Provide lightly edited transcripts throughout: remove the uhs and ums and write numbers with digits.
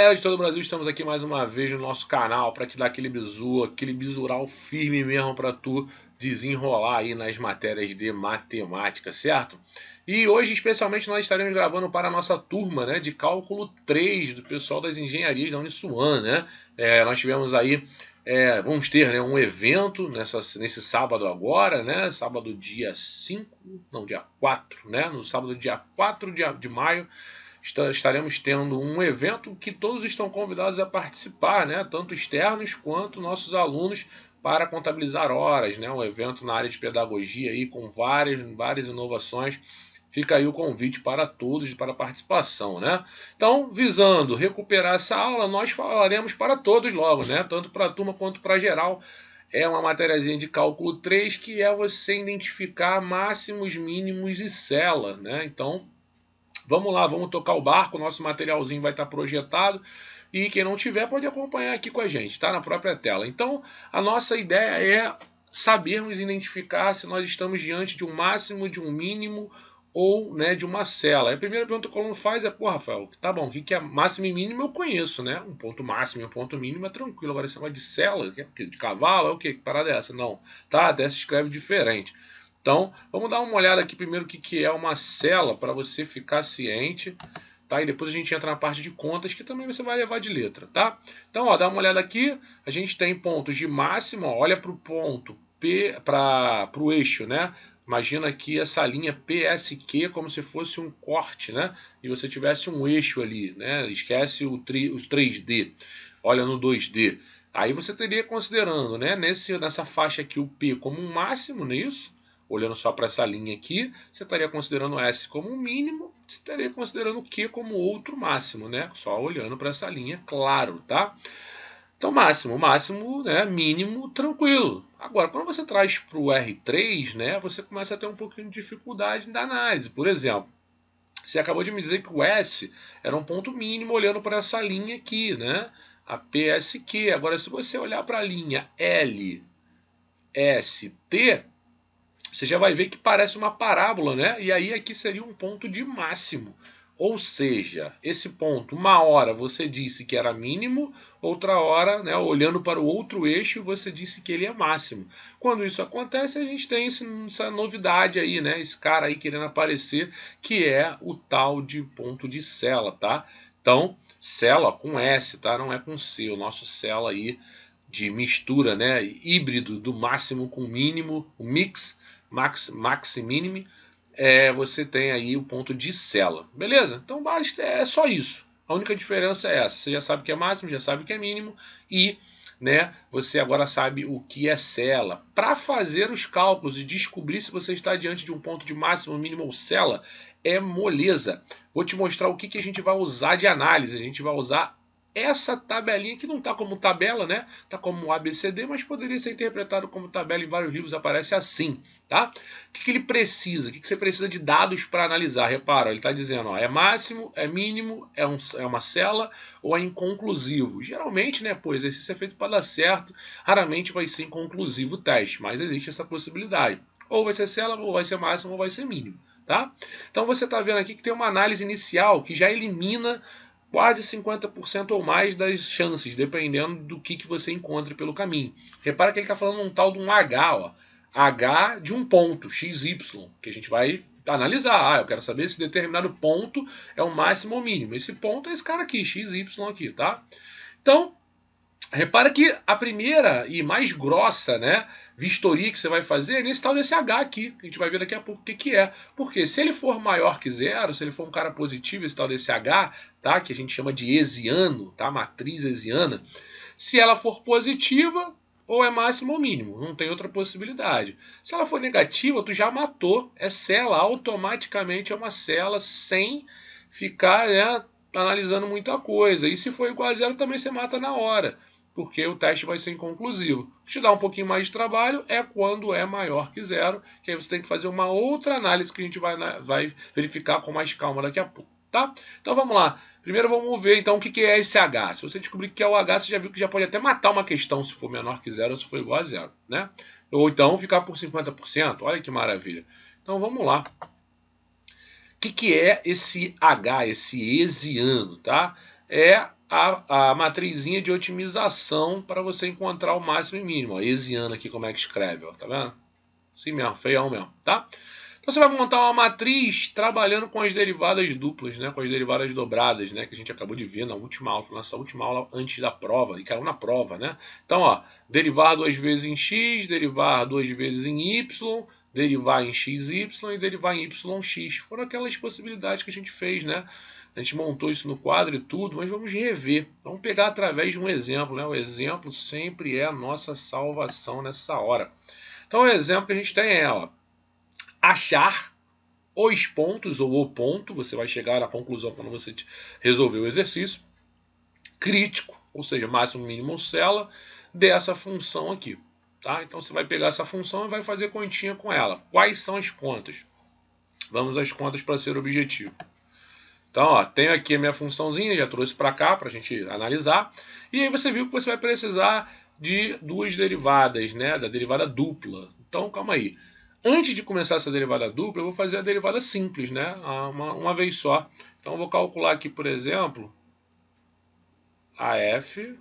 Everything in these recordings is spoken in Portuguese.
Galera de todo o Brasil, estamos aqui mais uma vez no nosso canal para te dar aquele bizu, aquele bisural firme mesmo para tu desenrolar aí nas matérias de matemática, certo? E hoje, especialmente, nós estaremos gravando para a nossa turma, né, de cálculo 3 do pessoal das engenharias da Uniswan, né? Nós tivemos aí, vamos ter, né, um evento nesse sábado agora, né? Sábado dia 5, não, dia 4, né? No sábado dia 4 de maio. Estaremos tendo um evento que todos estão convidados a participar, né? Tanto externos quanto nossos alunos, para contabilizar horas, né? Um evento na área de pedagogia aí com várias inovações. Fica aí o convite para todos para a participação, né? Então, visando recuperar essa aula, nós falaremos para todos logo, né? Tanto para a turma quanto para geral. É uma matériazinha de cálculo 3 que é você identificar máximos, mínimos e cela, né? Então, vamos lá, vamos tocar o barco, nosso materialzinho vai estar projetado e quem não tiver pode acompanhar aqui com a gente, tá? Na própria tela. Então, a nossa ideia é sabermos identificar se nós estamos diante de um máximo, de um mínimo ou, né, de uma cela. A primeira pergunta que o aluno faz é, pô, Rafael, tá bom, o que é máximo e mínimo eu conheço, né? Um ponto máximo e um ponto mínimo é tranquilo. Agora, esse negócio de cela, de cavalo, é o quê? Que parada é essa? Não, tá? Até se escreve diferente. Então, vamos dar uma olhada aqui primeiro o que é uma cela, para você ficar ciente, tá? E depois a gente entra na parte de contas, que também você vai levar de letra, tá? Então, ó, dá uma olhada aqui, a gente tem pontos de máximo, ó, olha para o ponto P, para o eixo, né? Imagina aqui essa linha PSQ como se fosse um corte, né? E você tivesse um eixo ali, né? Esquece o 3D, olha no 2D. Aí você teria considerando, né, nessa faixa aqui o P como um máximo, não é isso? Olhando só para essa linha aqui, você estaria considerando S como um mínimo, você estaria considerando o Q como outro máximo, né? Só olhando para essa linha, claro, tá? Então, máximo, né? Mínimo, tranquilo. Agora, quando você traz para o R3, né? Você começa a ter um pouquinho de dificuldade da análise. Por exemplo, você acabou de me dizer que o S era um ponto mínimo olhando para essa linha aqui, né? A PSQ. Agora, se você olhar para a linha LST, você já vai ver que parece uma parábola, né? E aí aqui seria um ponto de máximo. Ou seja, esse ponto, uma hora você disse que era mínimo, outra hora, né, olhando para o outro eixo, você disse que ele é máximo. Quando isso acontece, a gente tem essa novidade aí, né? Esse cara aí querendo aparecer, que é o tal de ponto de cela, tá? Então, cela com S, tá? Não é com C. O nosso cela aí de mistura, né? Híbrido do máximo com mínimo, o mix, max e mínimo, você tem aí o ponto de cela, beleza? Então é só isso. A única diferença é essa. Você já sabe o que é máximo, já sabe o que é mínimo e, né, você agora sabe o que é cela. Para fazer os cálculos e descobrir se você está diante de um ponto de máximo, mínimo ou cela, é moleza. Vou te mostrar o que a gente vai usar de análise. A gente vai usar essa tabelinha que não está como tabela, né? Está como ABCD, mas poderia ser interpretado como tabela. Em vários livros aparece assim, tá? O que ele precisa? O que você precisa de dados para analisar? Repara, ele está dizendo, ó, é máximo, é mínimo, é uma cela ou é inconclusivo. Geralmente, né, pô, exercício é feito para dar certo, raramente vai ser inconclusivo o teste, mas existe essa possibilidade. Ou vai ser cela, ou vai ser máximo, ou vai ser mínimo, tá? Então você está vendo aqui que tem uma análise inicial que já elimina quase 50% ou mais das chances, dependendo do que você encontre pelo caminho. Repara que ele está falando um tal de um H, ó. H de um ponto, XY, que a gente vai analisar. Eu quero saber se determinado ponto é o máximo ou mínimo. Esse ponto é esse cara aqui, XY aqui, tá? Então, repara que a primeira e mais grossa, né, vistoria que você vai fazer é nesse tal desse H aqui. A gente vai ver daqui a pouco o que é. Porque se ele for maior que zero, se ele for um cara positivo, esse tal desse H, tá, que a gente chama de hesiano, tá, matriz hesiana, se ela for positiva, ou é máximo ou mínimo, não tem outra possibilidade. Se ela for negativa, tu já matou, é cela, automaticamente é uma cela sem ficar, né, analisando muita coisa. E se for igual a zero, também você mata na hora, porque o teste vai ser inconclusivo. Te dá um pouquinho mais de trabalho é quando é maior que zero, que aí você tem que fazer uma outra análise que a gente vai verificar com mais calma daqui a pouco, tá? Então vamos lá. Primeiro vamos ver então o que é esse H. Se você descobrir que é o H, você já viu que já pode até matar uma questão se for menor que zero ou se for igual a zero, né? Ou então ficar por 50%. Olha que maravilha. Então vamos lá. O que é esse H, esse hesiano, tá? É a matrizinha de otimização para você encontrar o máximo e mínimo. Ó, Hessiano aqui como é que escreve, ó, tá vendo? Assim mesmo, feião mesmo, tá? Então você vai montar uma matriz trabalhando com as derivadas duplas, né? Com as derivadas dobradas, né? Que a gente acabou de ver na última aula, nossa última aula antes da prova, e caiu na prova, né? Então, ó, derivar 2 vezes em x, derivar 2 vezes em y, derivar em xy e derivar em yx. Foram aquelas possibilidades que a gente fez, né? A gente montou isso no quadro e tudo, mas vamos rever. Vamos pegar através de um exemplo, né? O exemplo sempre é a nossa salvação nessa hora. Então, o exemplo que a gente tem é, ó, achar os pontos ou o ponto, você vai chegar à conclusão quando você resolver o exercício, crítico, ou seja, máximo, mínimo ou cela, dessa função aqui. Tá? Então você vai pegar essa função e vai fazer continha com ela. Quais são as contas? Vamos às contas para ser objetivo. Então, ó, tenho aqui a minha funçãozinha, já trouxe para cá para a gente analisar. E aí você viu que você vai precisar de duas derivadas, né? Da derivada dupla. Então, calma aí. Antes de começar essa derivada dupla, eu vou fazer a derivada simples, né? Uma vez só. Então, eu vou calcular aqui, por exemplo, a f',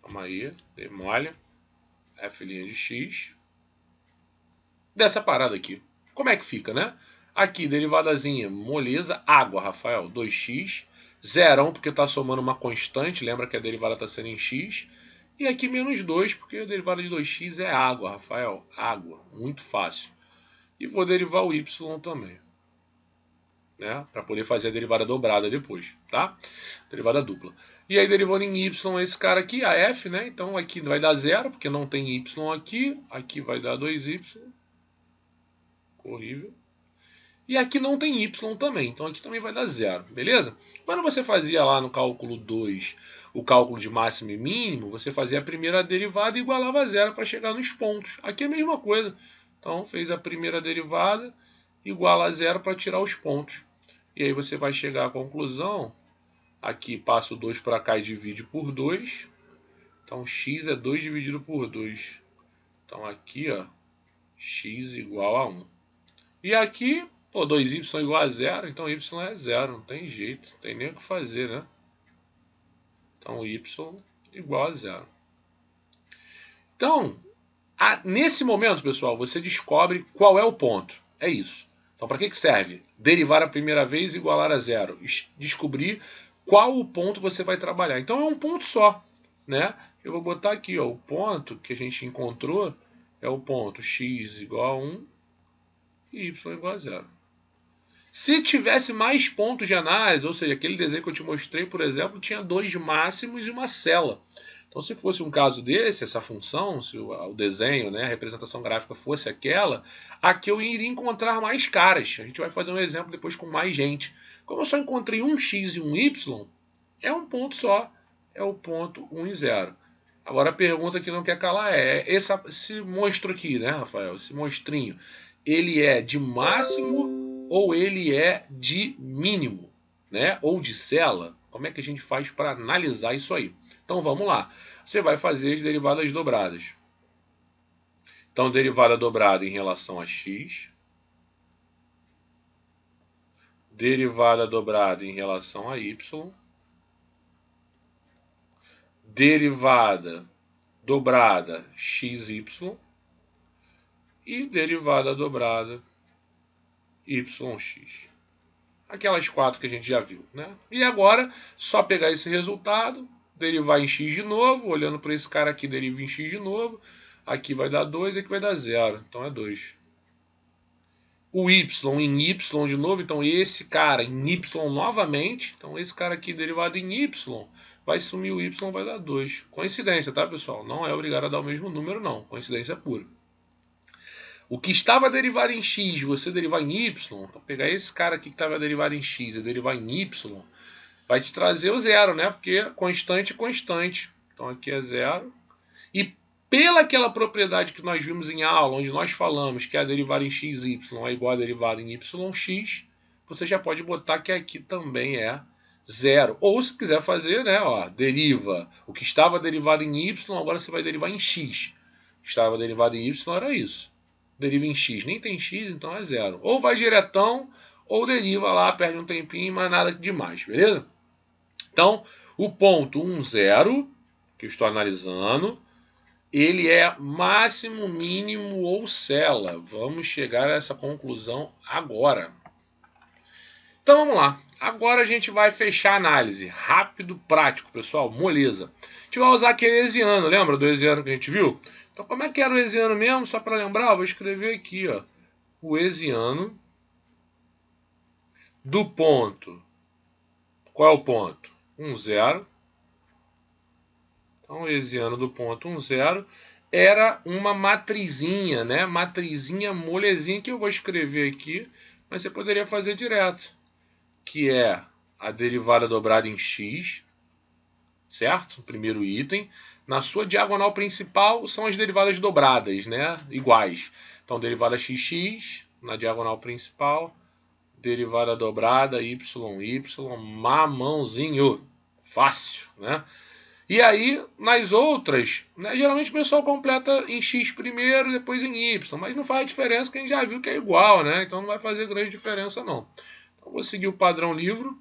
calma aí, demolha, f' de x, dessa parada aqui. Como é que fica, né? Aqui, derivadazinha, moleza, água, Rafael, 2x, zerão, porque está somando uma constante, lembra que a derivada está sendo em x, e aqui menos 2, porque a derivada de 2x é água, Rafael, água, muito fácil. E vou derivar o y também, né? Para poder fazer a derivada dobrada depois, tá? Derivada dupla. E aí, derivando em y, esse cara aqui, a f, né? Então, aqui vai dar 0, porque não tem y aqui vai dar 2y, horrível. E aqui não tem y também, então aqui também vai dar 0, beleza? Quando você fazia lá no cálculo 2 o cálculo de máximo e mínimo, você fazia a primeira derivada e igualava a 0 para chegar nos pontos. Aqui é a mesma coisa. Então fez a primeira derivada, iguala a 0 para tirar os pontos. E aí você vai chegar à conclusão, aqui passa o 2 para cá e divide por 2. Então x é 2 dividido por 2. Então aqui, ó, x igual a 1. E aqui, pô, 2y igual a 0, então y é 0, não tem jeito, não tem nem o que fazer, né? Então y igual a 0. Então, nesse momento, pessoal, você descobre qual é o ponto. É isso. Então, para que serve? Derivar a primeira vez e igualar a 0. Descobrir qual o ponto você vai trabalhar. Então, é um ponto só, né? Eu vou botar aqui, ó, o ponto que a gente encontrou é o ponto x igual a 1 e y igual a 0. Se tivesse mais pontos de análise, ou seja, aquele desenho que eu te mostrei, por exemplo, tinha 2 máximos e uma cela. Então, se fosse um caso desse, essa função, se o desenho, né, a representação gráfica fosse aquela, aqui eu iria encontrar mais caras. A gente vai fazer um exemplo depois com mais gente. Como eu só encontrei um x e um y, é um ponto só, é o ponto 1 e 0. Agora a pergunta que não quer calar é, esse monstro aqui, né, Rafael, esse monstrinho, ele é de máximo ou ele é de mínimo, né? Ou de cela? Como é que a gente faz para analisar isso aí? Então vamos lá. Você vai fazer as derivadas dobradas. Então, derivada dobrada em relação a x. Derivada dobrada em relação a y. Derivada dobrada xy. E derivada dobrada yx. Aquelas 4 que a gente já viu, né? E agora, só pegar esse resultado, derivar em x de novo, olhando para esse cara aqui, deriva em x de novo, aqui vai dar 2, aqui vai dar 0, então é 2. O y em y de novo, então esse cara em y novamente, então esse cara aqui derivado em y, vai sumir o y, vai dar 2. Coincidência, tá, pessoal? Não é obrigado a dar o mesmo número, não. Coincidência pura. O que estava derivado em x, você derivar em y, então pegar esse cara aqui que estava derivado em x e derivar em y, vai te trazer o 0, né? Porque constante é constante. Então aqui é 0. E pela aquela propriedade que nós vimos em aula, onde nós falamos que a derivada em xy é igual a derivada em yx, você já pode botar que aqui também é 0. Ou se quiser fazer, né? Ó, deriva o que estava derivado em y, agora você vai derivar em x. O que estava derivado em y era isso. Deriva em x, nem tem x, então é 0. Ou vai diretão, ou deriva lá, perde um tempinho, mas nada demais, beleza? Então, o ponto 1, 0, que eu estou analisando, ele é máximo, mínimo ou cela. Vamos chegar a essa conclusão agora. Então vamos lá. Agora a gente vai fechar a análise. Rápido, prático, pessoal. Moleza. A gente vai usar aquele hesiano. Lembra do hesiano que a gente viu? Então como é que era o hesiano mesmo? Só para lembrar, eu vou escrever aqui, ó. O hesiano do ponto. Qual é o ponto? 1, 0. Então o hesiano do ponto 1, 0 era uma matrizinha, né? Matrizinha molezinha que eu vou escrever aqui, mas você poderia fazer direto. Que é a derivada dobrada em x, certo? O primeiro item. Na sua diagonal principal são as derivadas dobradas, né? Iguais. Então, derivada xx na diagonal principal, derivada dobrada y, mamãozinho. Fácil, né? E aí, nas outras, né, geralmente o pessoal completa em x primeiro, depois em y, mas não faz diferença que a gente já viu que é igual, né? Então não vai fazer grande diferença não. Então, vou seguir o padrão livro,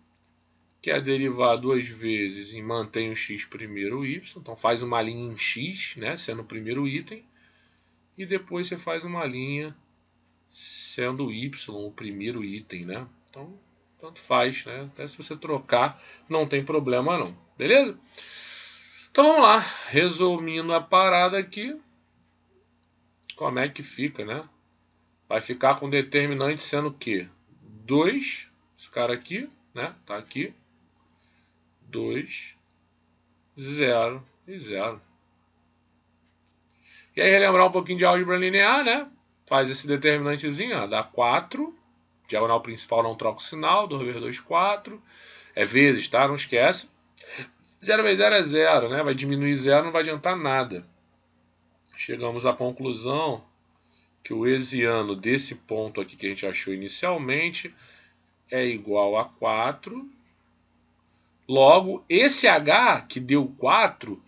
que é derivar duas vezes e mantém o x primeiro o y. Então faz uma linha em x, né, sendo o primeiro item, e depois você faz uma linha sendo o y o primeiro item, né? Então tanto faz, né? Até se você trocar não tem problema não, beleza? Então vamos lá, resumindo a parada aqui, como é que fica, né? Vai ficar com determinante sendo o quê? 2, esse cara aqui, né? Tá aqui. 2, 0 e 0. E aí relembrar um pouquinho de álgebra linear, né? Faz esse determinantezinho, ó, dá 4. Diagonal principal não troca o sinal, 2 vezes 2, 4. É vezes, tá? Não esquece. 0 vezes 0 é 0, né? Vai diminuir 0, não vai adiantar nada. Chegamos à conclusão que o hesiano desse ponto aqui que a gente achou inicialmente é igual a 4. Logo, esse H que deu 4,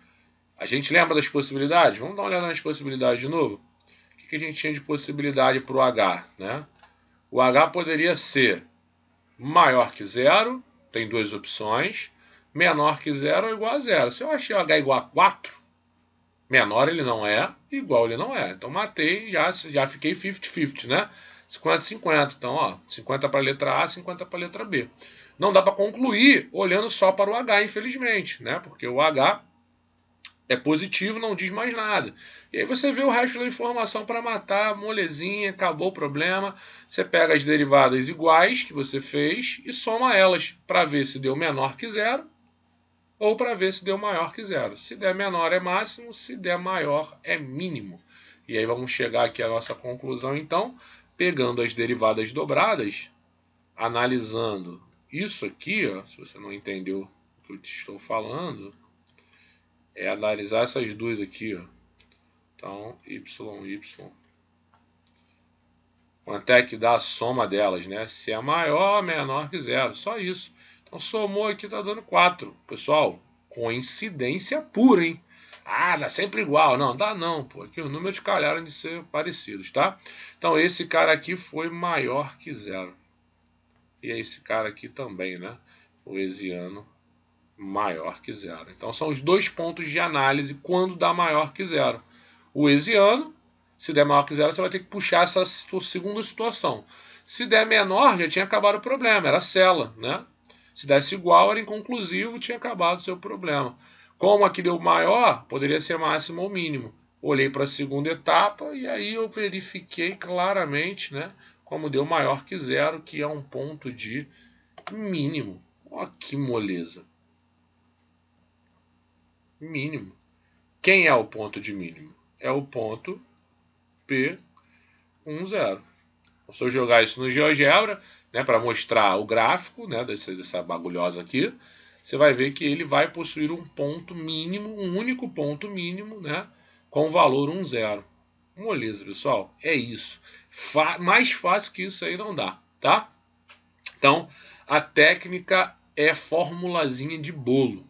a gente lembra das possibilidades? Vamos dar uma olhada nas possibilidades de novo. O que a gente tinha de possibilidade para o H, né? O H poderia ser maior que 0, tem duas opções, menor que 0 ou igual a 0. Se eu achei o H igual a 4, menor ele não é, igual ele não é. Então matei, já fiquei 50-50, né? 50-50. Então, ó, 50 para a letra A, 50 para a letra B. Não dá para concluir olhando só para o H, infelizmente, né? Porque o H é positivo, não diz mais nada. E aí você vê o resto da informação para matar, molezinha, acabou o problema. Você pega as derivadas iguais que você fez e soma elas para ver se deu menor que 0 ou para ver se deu maior que 0. Se der menor é máximo, se der maior é mínimo. E aí vamos chegar aqui à nossa conclusão, então, pegando as derivadas dobradas, analisando isso aqui, ó, se você não entendeu o que eu te estou falando, é analisar essas duas aqui, ó. Então, y. Quanto é que dá a soma delas, né? Se é maior ou menor que 0, só isso. Então, somou aqui, tá dando 4. Pessoal, coincidência pura, hein? Ah, dá sempre igual. Não, dá não, pô. Aqui os números calharam de ser parecidos, tá? Então, esse cara aqui foi maior que 0. E esse cara aqui também, né? O hesiano maior que 0. Então, são os dois pontos de análise quando dá maior que 0. O hesiano, se der maior que 0, você vai ter que puxar essa segunda situação. Se der menor, já tinha acabado o problema, era cela, né? Se desse igual, era inconclusivo, tinha acabado o seu problema. Como aqui deu maior, poderia ser máximo ou mínimo. Olhei para a segunda etapa e aí eu verifiquei claramente, né, como deu maior que 0, que é um ponto de mínimo. Olha que moleza. Mínimo. Quem é o ponto de mínimo? É o ponto P10. Então, se eu jogar isso no GeoGebra, né, para mostrar o gráfico, né, dessa bagulhosa aqui, você vai ver que ele vai possuir um ponto mínimo, um único ponto mínimo, né, com valor 10. Moleza, pessoal. É isso. Mais fácil que isso aí não dá, tá? Então, a técnica é formulazinha de bolo.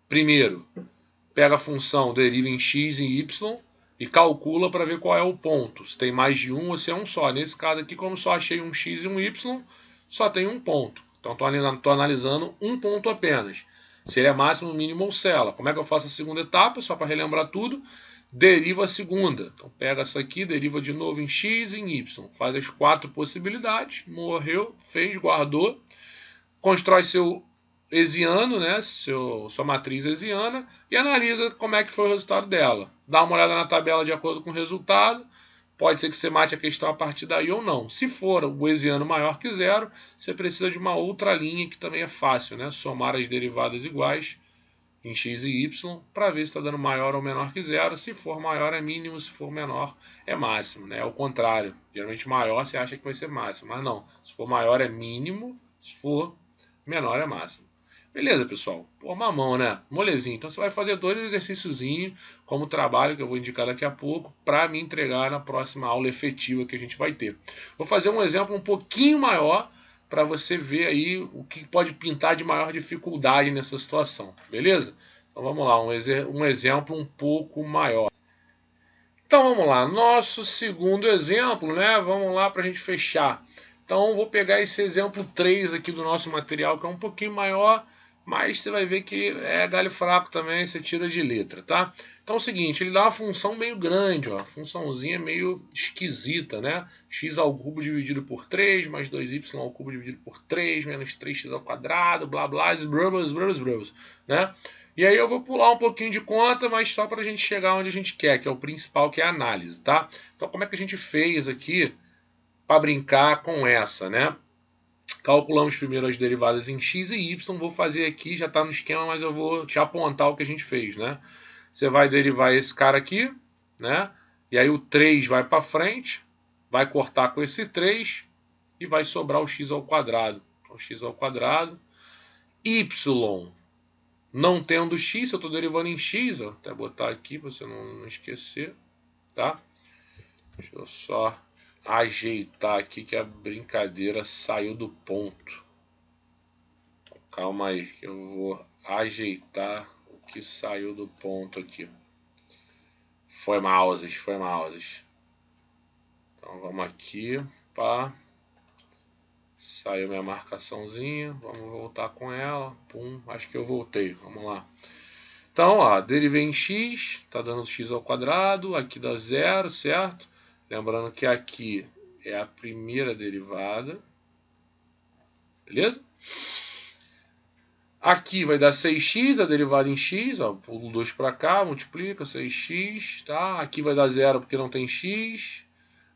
Primeiro, pega a função, deriva em x e y e calcula para ver qual é o ponto. Se tem mais de um ou se é um só. Nesse caso aqui, como só achei um x e um y, só tem um ponto. Então estou analisando um ponto apenas. Se ele é máximo, mínimo ou cela. Como é que eu faço a segunda etapa? Só para relembrar tudo. Deriva a segunda. Então pega essa aqui, deriva de novo em x e em y. Faz as 4 possibilidades. Morreu, fez, guardou. Constrói seu hessiano, né, sua matriz hessiana, e analisa como é que foi o resultado dela. Dá uma olhada na tabela de acordo com o resultado. Pode ser que você mate a questão a partir daí ou não. Se for o hessiano maior que zero, você precisa de uma outra linha que também é fácil, né? Somar as derivadas iguais em x e y para ver se está dando maior ou menor que zero. Se for maior é mínimo, se for menor é máximo, né? É o contrário. Geralmente maior você acha que vai ser máximo, mas não. Se for maior é mínimo, se for menor é máximo. Beleza, pessoal? Pô, mamão, né? Molezinho. Então você vai fazer 2 exercíciozinhos como trabalho que eu vou indicar daqui a pouco para me entregar na próxima aula efetiva que a gente vai ter. Vou fazer um exemplo um pouquinho maior para você ver aí o que pode pintar de maior dificuldade nessa situação. Beleza? Então vamos lá, um exemplo um pouco maior. Então vamos lá, nosso segundo exemplo, né? Vamos lá para a gente fechar. Então vou pegar esse exemplo 3 aqui do nosso material, que é um pouquinho maior, mas você vai ver que é galho fraco também, você tira de letra, tá? Então é o seguinte, ele dá uma função meio grande, ó, funçãozinha meio esquisita, né? X ao cubo dividido por 3, mais 2y ao cubo dividido por 3, menos 3x ao quadrado, blá blá, brubbles, né? E aí eu vou pular um pouquinho de conta, mas só para a gente chegar onde a gente quer, que é o principal, que é a análise, tá? Então como é que a gente fez aqui para brincar com essa, né? Calculamos primeiro as derivadas em x e y. Vou fazer aqui, já está no esquema, mas eu vou te apontar o que a gente fez, né? Você vai derivar esse cara aqui, né? E aí o 3 vai para frente, vai cortar com esse 3 e vai sobrar o x ao quadrado. Então, x ao quadrado. Y, não tendo x, eu estou derivando em x, ó, até botar aqui para você não esquecer, tá? Deixa eu só ajeitar aqui que a brincadeira saiu do ponto. Calma aí, que eu vou ajeitar o que saiu do ponto aqui. Foi mouses. Então vamos aqui, pá. Saiu minha marcaçãozinha, vamos voltar com ela. Pum, acho que eu voltei, vamos lá. Então, ó, derivei em x, tá dando x ao quadrado, aqui dá zero, certo? Lembrando que aqui é a primeira derivada. Beleza? Aqui vai dar 6x, a derivada em x. Ó, pulo 2 para cá, multiplica, 6x. Tá? Aqui vai dar zero porque não tem x.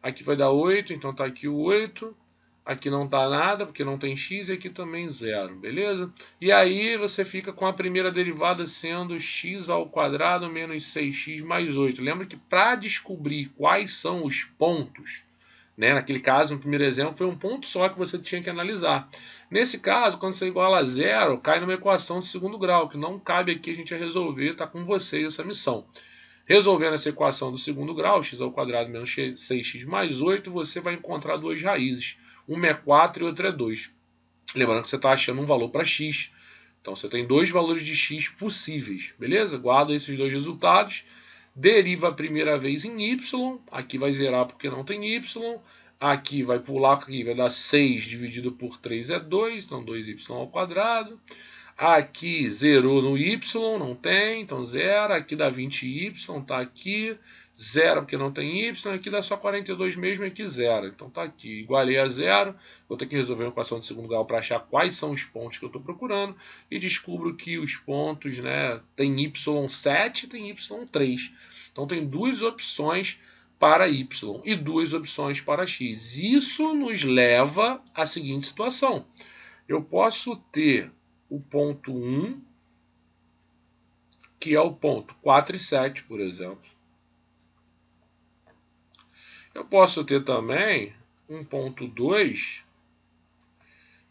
Aqui vai dar 8, então tá aqui o 8. Aqui não tá nada porque não tem x e aqui também zero, beleza? E aí você fica com a primeira derivada sendo x ao quadrado menos 6x mais 8. Lembra que para descobrir quais são os pontos, né, naquele caso, no primeiro exemplo, foi um ponto só que você tinha que analisar. Nesse caso, quando você iguala a zero, cai numa equação de segundo grau, que não cabe aqui a gente resolver, está com vocês essa missão. Resolvendo essa equação do segundo grau, x ao quadrado menos 6x mais 8, você vai encontrar duas raízes. Uma é 4 e outra é 2. Lembrando que você está achando um valor para x. Então você tem dois valores de x possíveis, beleza? Guarda esses dois resultados. Deriva a primeira vez em y. Aqui vai zerar porque não tem y. Aqui vai pular, aqui vai dar 6 dividido por 3 é 2. Então 2y ao quadrado. Aqui zerou no y, não tem, então zero. Aqui dá 20y, tá aqui. Zero porque não tem y, aqui dá só 42 mesmo, aqui zero. Então tá aqui, igualei a zero. Vou ter que resolver uma equação de segundo grau para achar quais são os pontos que eu estou procurando. E descubro que os pontos, né, tem y7 e tem y3. Então tem duas opções para y e duas opções para x. Isso nos leva à seguinte situação. Eu posso ter o ponto 1, que é o ponto 4 e 7, por exemplo. Eu posso ter também um ponto 2,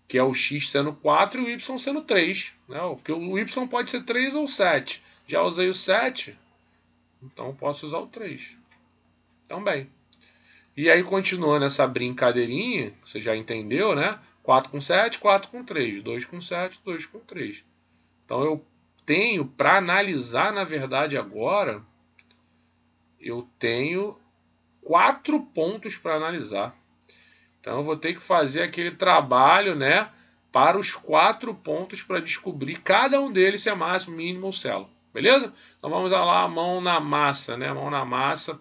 que é o x sendo 4 e o y sendo 3. Né? Porque o y pode ser 3 ou 7. Já usei o 7, então posso usar o 3. Também. E aí, continuando essa brincadeirinha, você já entendeu, né? 4 com 7, 4 com 3. 2 com 7, 2 com 3. Então, eu tenho, para analisar, na verdade, agora, eu tenho 4 pontos para analisar. Então eu vou ter que fazer aquele trabalho, né, para os 4 pontos para descobrir cada um deles se é máximo, mínimo ou célula. Beleza? Então vamos lá, mão na massa, né? Mão na massa.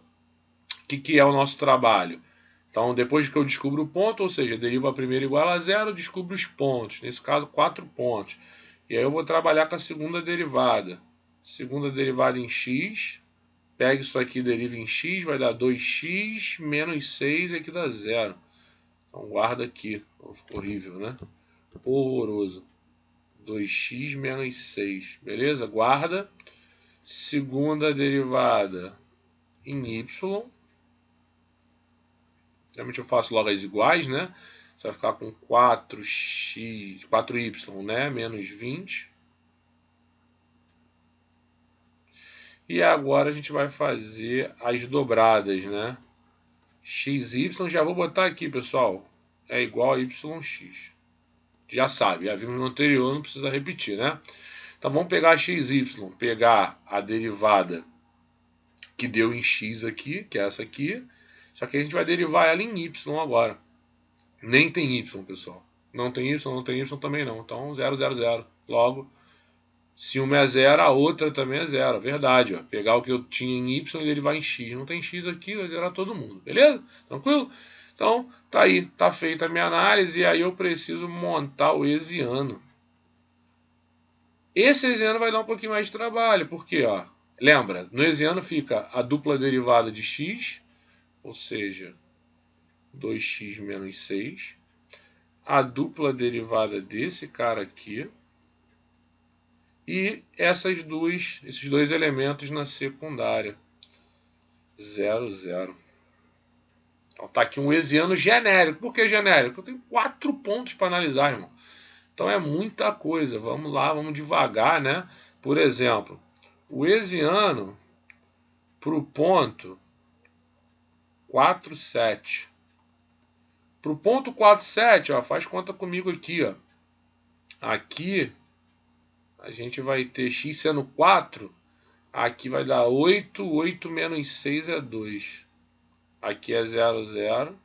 O que é o nosso trabalho? Então, depois que eu descubro o ponto, ou seja, deriva a primeira igual a zero, descubro os pontos. Nesse caso, 4 pontos. E aí eu vou trabalhar com a segunda derivada. Segunda derivada em x. Pega isso aqui, deriva em x, vai dar 2x menos 6 e aqui dá zero. Então guarda aqui. Ficou horrível, né? Horroroso. 2x menos 6. Beleza? Guarda. Segunda derivada em y. Geralmente eu faço logo as iguais, né? Você vai ficar com 4y, né? Menos 20. E agora a gente vai fazer as dobradas, né? xy, já vou botar aqui, pessoal. É igual a yx. Já sabe, já vimos no anterior, não precisa repetir, né? Então vamos pegar xy, pegar a derivada que deu em x aqui, que é essa aqui. Só que a gente vai derivar ela em y agora. Nem tem y, pessoal. Não tem y também não. Então 0, 0, 0. Logo, se uma é 0, a outra também é 0. Verdade, ó. Pegar o que eu tinha em y e derivar em x. Não tem x aqui, vai zerar todo mundo. Beleza? Tranquilo? Então, tá aí. Tá feita a minha análise. E aí eu preciso montar o hessiano. Esse hessiano vai dar um pouquinho mais de trabalho. Porque, ó, lembra, no hessiano fica a dupla derivada de x, ou seja, 2x menos 6. A dupla derivada desse cara aqui. E esses dois elementos na secundária. 0, 0. Então tá aqui um hessiano genérico. Por que genérico? Eu tenho 4 pontos para analisar, irmão. Então é muita coisa. Vamos lá, vamos devagar, né? Por exemplo, o hessiano para o ponto 4, 7. Para o ponto 4, 7, ó, faz conta comigo aqui, ó. Aqui a gente vai ter x sendo 4. Aqui vai dar 8. 8 menos 6 é 2. Aqui é 0, 0.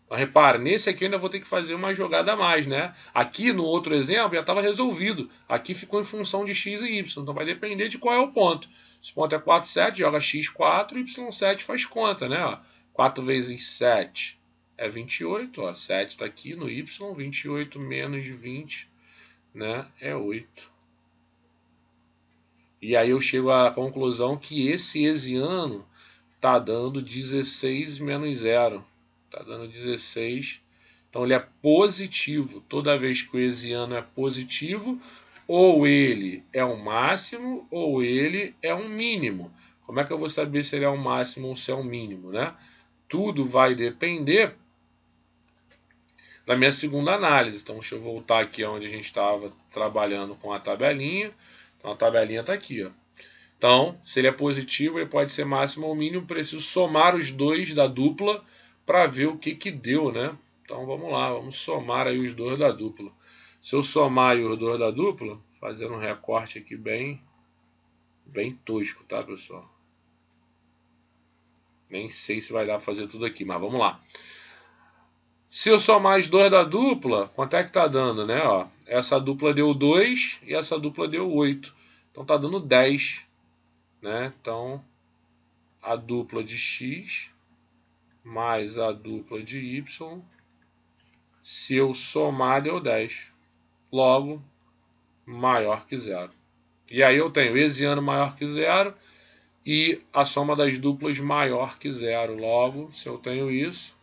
Então, repara, nesse aqui eu ainda vou ter que fazer uma jogada a mais, né? Aqui no outro exemplo já estava resolvido. Aqui ficou em função de x e y. Então vai depender de qual é o ponto. Se o ponto é 4, 7, joga x4, y7 faz conta, né? Ó, 4 vezes 7 é 28. Ó, 7 está aqui no y. 28 menos 20, né, é 8. E aí eu chego à conclusão que esse hessiano está dando 16 menos 0. Está dando 16. Então ele é positivo. Toda vez que o hessiano é positivo, ou ele é um máximo, ou ele é um mínimo. Como é que eu vou saber se ele é um máximo ou se é um mínimo, né? Tudo vai depender da minha segunda análise. Então deixa eu voltar aqui onde a gente estava trabalhando com a tabelinha. Então a tabelinha está aqui, ó. Então, se ele é positivo, ele pode ser máximo ou mínimo. Preciso somar os dois da dupla para ver o que deu, né? Então vamos lá, vamos somar aí os dois da dupla. Se eu somar aí os dois da dupla, fazendo um recorte aqui bem tosco, tá, pessoal? Nem sei se vai dar para fazer tudo aqui, mas vamos lá. Se eu somar os dois da dupla, quanto é que tá dando, né? Ó, essa dupla deu 2 e essa dupla deu 8. Então tá dando 10, né? Então a dupla de x mais a dupla de y, se eu somar, deu 10. Logo, maior que 0. E aí eu tenho hessiano maior que 0 e a soma das duplas maior que 0. Logo, se eu tenho isso,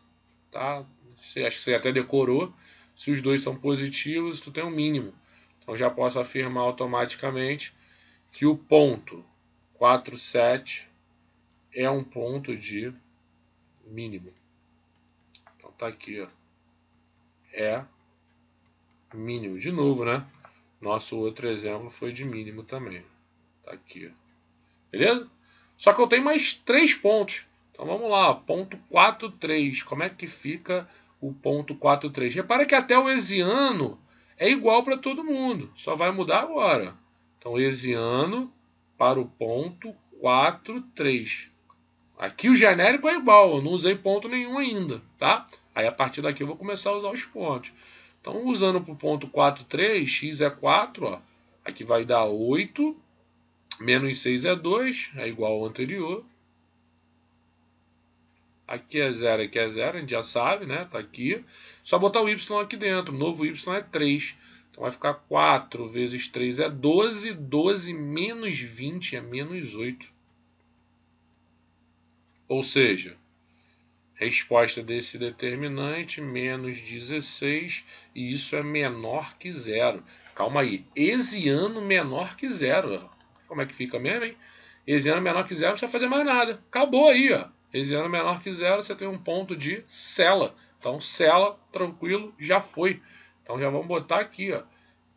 tá? Acho que você até decorou. Se os dois são positivos, tu tem um mínimo. Então já posso afirmar automaticamente que o ponto 4, 7 é um ponto de mínimo. Então tá aqui, ó. É mínimo. De novo, né? Nosso outro exemplo foi de mínimo também. Tá aqui, ó. Beleza? Só que eu tenho mais 3 pontos. Então vamos lá, ponto 4, 3. Como é que fica o ponto 4, 3? Repara que até o hessiano é igual para todo mundo. Só vai mudar agora. Então hessiano para o ponto 4, 3. Aqui o genérico é igual, eu não usei ponto nenhum ainda, tá? Aí a partir daqui eu vou começar a usar os pontos. Então, usando para o ponto 4, 3, x é 4, ó. Aqui vai dar 8, menos 6 é 2, é igual ao anterior. Aqui é 0, aqui é 0, a gente já sabe, né? Tá aqui. Só botar o y aqui dentro, o novo y é 3. Então vai ficar 4 vezes 3 é 12, 12 menos 20 é menos 8. Ou seja, resposta desse determinante, menos 16, e isso é menor que 0. Calma aí, hesiano menor que 0. Como é que fica mesmo, hein? Hesiano menor que 0, não precisa fazer mais nada. Acabou aí, ó. Hesiano menor que 0, você tem um ponto de cela. Então, cela, tranquilo, já foi. Então, já vamos botar aqui, ó.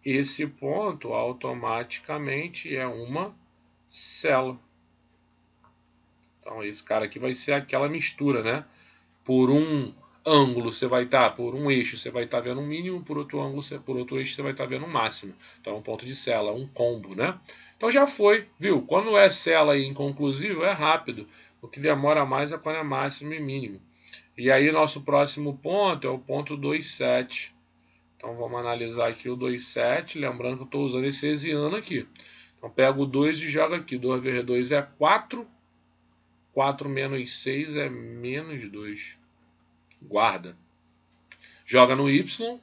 Esse ponto automaticamente é uma cela. Então, esse cara aqui vai ser aquela mistura, né? Por um ângulo você vai estar, por um eixo você vai estar vendo um mínimo, por outro ângulo, por outro eixo você vai estar vendo um máximo. Então é um ponto de cela, um combo, né? Então já foi, viu? Quando é cela e inconclusivo é rápido. O que demora mais é quando é máximo e mínimo. E aí nosso próximo ponto é o ponto 2,7. Então vamos analisar aqui o 2,7, lembrando que eu estou usando esse hesiano aqui. Então pego o 2 e jogo aqui. 2 vezes 2 é 4. 4 menos 6 é menos 2. Guarda. Joga no y,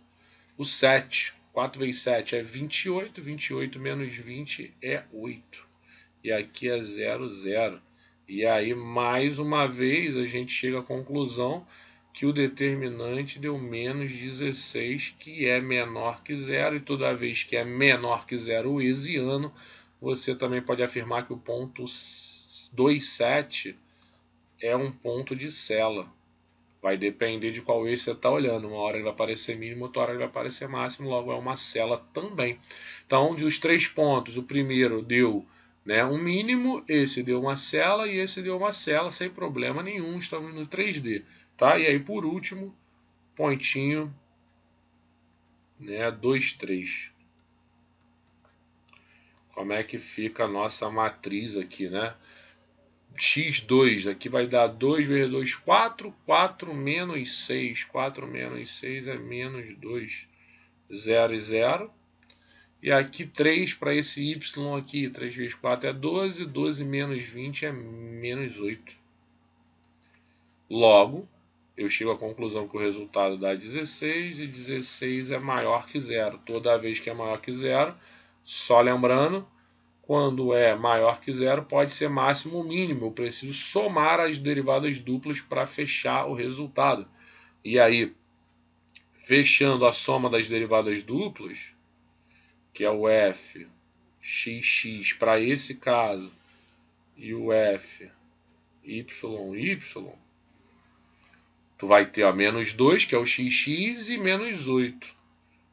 o 7. 4 vezes 7 é 28. 28 menos 20 é 8. E aqui é 0, 0. E aí, mais uma vez, a gente chega à conclusão que o determinante deu menos 16, que é menor que 0. E toda vez que é menor que 0 o hesiano, você também pode afirmar que o ponto 2,7 é um ponto de cela. Vai depender de qual eixo você está olhando. Uma hora ele vai aparecer mínimo, outra hora ele vai aparecer máximo, logo é uma cela também. Então, dos 3 pontos, o primeiro deu, né, um mínimo, esse deu uma cela e esse deu uma cela, sem problema nenhum, estamos no 3D. Tá? E aí, por último, pontinho, né, 2, 3. Como é que fica a nossa matriz aqui, né? x2, aqui vai dar 2 vezes 2, 4, 4 menos 6, 4 menos 6 é menos 2, 0 e 0, e aqui 3 para esse y aqui, 3 vezes 4 é 12, 12 menos 20 é menos 8. Logo, eu chego à conclusão que o resultado dá 16, e 16 é maior que 0. Toda vez que é maior que 0, só lembrando, quando é maior que 0, pode ser máximo ou mínimo. Eu preciso somar as derivadas duplas para fechar o resultado. E aí, fechando a soma das derivadas duplas, que é o f xx para esse caso, e o f y, tu vai ter ó, menos 2, que é o xx, e menos 8.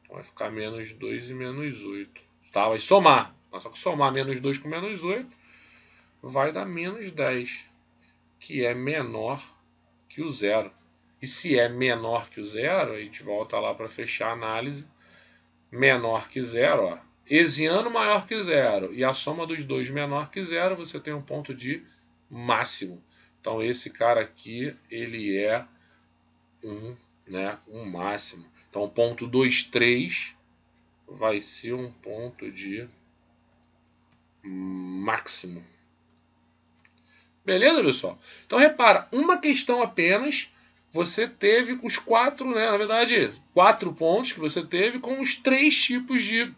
Então vai ficar menos 2 e menos 8. Tá? Vai somar. Só que somar menos 2 com menos 8 vai dar menos 10, que é menor que o 0. E se é menor que o 0, a gente volta lá para fechar a análise. Menor que 0, ó. Hesiano maior que 0 e a soma dos dois menor que 0, você tem um ponto de máximo. Então esse cara aqui, ele é um máximo. Então o ponto 2, 3 vai ser um ponto de máximo. Beleza, pessoal? Então repara, uma questão apenas, você teve os 4, né, na verdade, 4 pontos que você teve com os 3 tipos de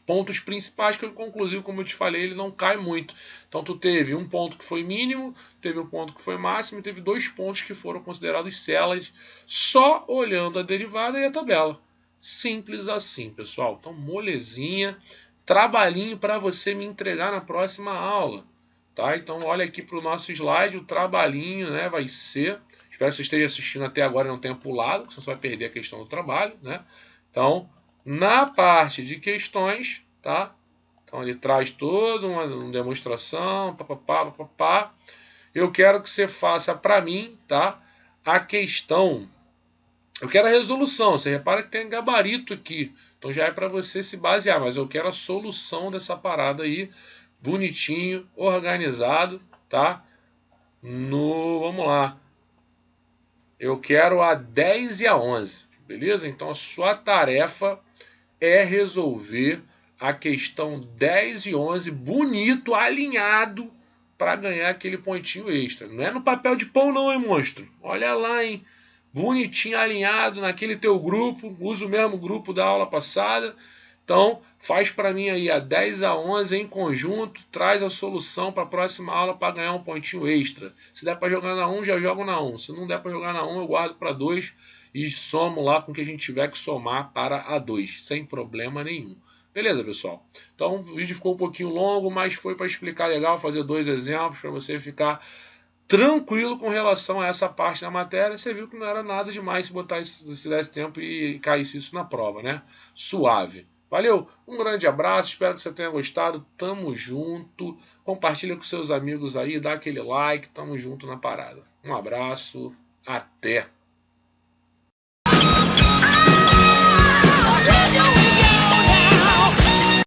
pontos principais, que o conclusivo, como eu te falei, ele não cai muito. Então tu teve um ponto que foi mínimo, teve um ponto que foi máximo e teve 2 pontos que foram considerados celas, só olhando a derivada e a tabela. Simples assim, pessoal. Então molezinha, trabalhinho para você me entregar na próxima aula. Tá? Então olha aqui para o nosso slide, o trabalhinho, né, vai ser... Espero que você esteja assistindo até agora e não tenha pulado, porque você vai perder a questão do trabalho, né? Então, na parte de questões, tá? Então ele traz toda uma demonstração, papapá. Eu quero que você faça para mim, tá? A questão. Eu quero a resolução. Você repara que tem gabarito aqui. Então já é para você se basear, mas eu quero a solução dessa parada aí, bonitinho, organizado, tá? vamos lá, eu quero a 10 e a 11, beleza? Então a sua tarefa é resolver a questão 10 e 11 bonito, alinhado, para ganhar aquele pontinho extra. Não é no papel de pão não, hein, monstro? Olha lá, hein? Bonitinho, alinhado naquele teu grupo, usa o mesmo grupo da aula passada. Então, faz para mim aí a 10 a 11 em conjunto, traz a solução para a próxima aula para ganhar um pontinho extra. Se der para jogar na 1, já jogo na 1. Se não der para jogar na 1, eu guardo para 2 e somo lá com o que a gente tiver que somar para a 2, sem problema nenhum. Beleza, pessoal? Então, o vídeo ficou um pouquinho longo, mas foi para explicar legal, fazer 2 exemplos para você ficar tranquilo com relação a essa parte da matéria. Você viu que não era nada demais se botar se desse tempo e caísse isso na prova, né? Suave. Valeu, um grande abraço, espero que você tenha gostado, tamo junto, compartilha com seus amigos aí, dá aquele like, tamo junto na parada. Um abraço, até!